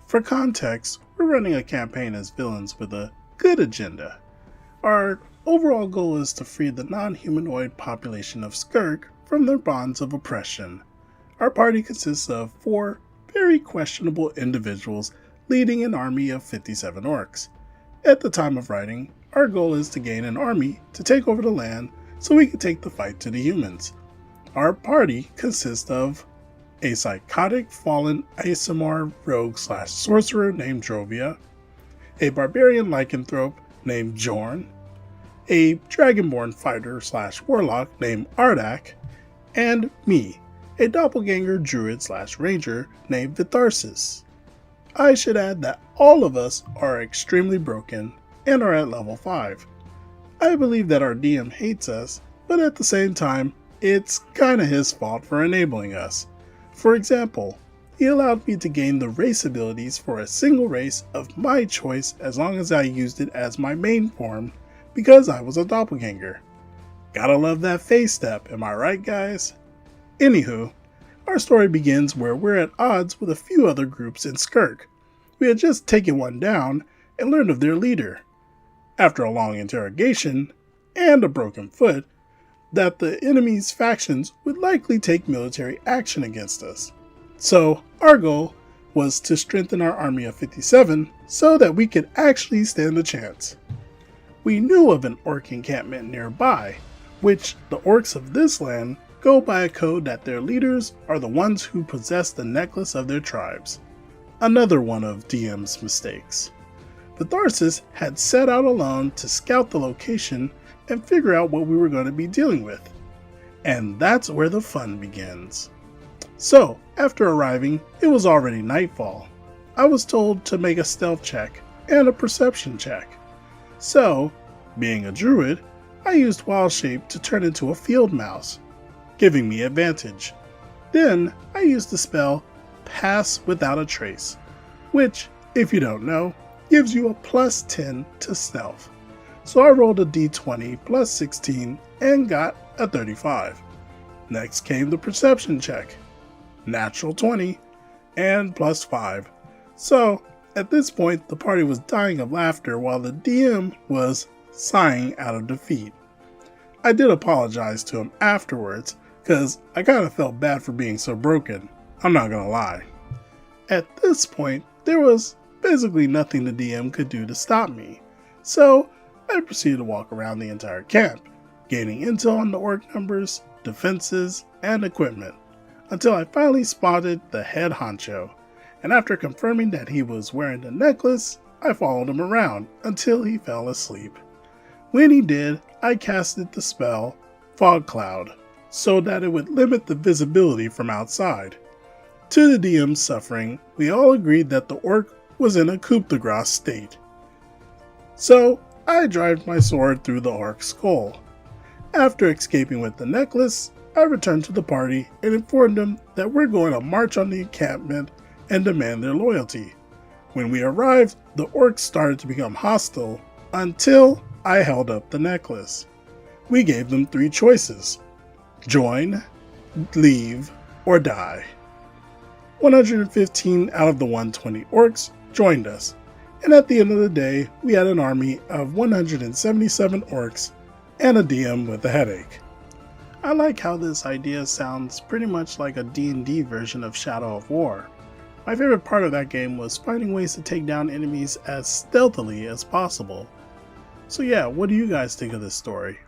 For context, we're running a campaign as villains with a good agenda. Our overall goal is to free the non-humanoid population of Skirk from their bonds of oppression. Our party consists of 4 very questionable individuals leading an army of 57 orcs. At the time of writing, our goal is to gain an army to take over the land so we can take the fight to the humans. Our party consists of a psychotic fallen Asimar rogue/sorcerer named Drovia, a barbarian lycanthrope named Jorn, a dragonborn fighter/warlock named Ardak, and me, a doppelganger druid/ranger named Vitharsis. I should add that all of us are extremely broken and are at level 5. I believe that our DM hates us, but at the same time, it's kinda his fault for enabling us. For example, he allowed me to gain the race abilities for a single race of my choice as long as I used it as my main form because I was a doppelganger. Gotta love that face step, am I right guys? Anywho, our story begins where we're at odds with a few other groups in Skirk. We had just taken one down and learned of their leader, after a long interrogation and a broken foot, that the enemy's factions would likely take military action against us. So our goal was to strengthen our army of 57 so that we could actually stand a chance. We knew of an orc encampment nearby, which the orcs of this land go by a code that their leaders are the ones who possess the necklace of their tribes. Another one of DM's mistakes. Vitharsis had set out alone to scout the location and figure out what we were going to be dealing with. And that's where the fun begins. So, after arriving, it was already nightfall. I was told to make a stealth check and a perception check. So, being a druid, I used wild shape to turn into a field mouse, giving me advantage. Then, I used the spell Pass Without a Trace, which, if you don't know, gives you a plus 10 to stealth. So I rolled a d20 plus 16 and got a 35. Next came the perception check, natural 20 and plus 5. So at this point the party was dying of laughter while the DM was sighing out of defeat. I did apologize to him afterwards because I kind of felt bad for being so broken, I'm not gonna lie. At this point there was basically nothing the DM could do to stop me, so I proceeded to walk around the entire camp, gaining intel on the orc numbers, defenses, and equipment, until I finally spotted the head honcho, and after confirming that he was wearing the necklace, I followed him around until he fell asleep. When he did, I casted the spell Fog Cloud, so that it would limit the visibility from outside. To the DM's suffering, we all agreed that the orc was in a coup de grace state. So I drive my sword through the orc's skull. After escaping with the necklace, I returned to the party and informed them that we're going to march on the encampment and demand their loyalty. When we arrived, the orcs started to become hostile until I held up the necklace. We gave them 3 choices: join, leave, or die. 115 out of the 120 orcs joined us, and at the end of the day, we had an army of 177 orcs and a DM with a headache. I like how this idea sounds pretty much like a D&D version of Shadow of War. My favorite part of that game was finding ways to take down enemies as stealthily as possible. So yeah, what do you guys think of this story?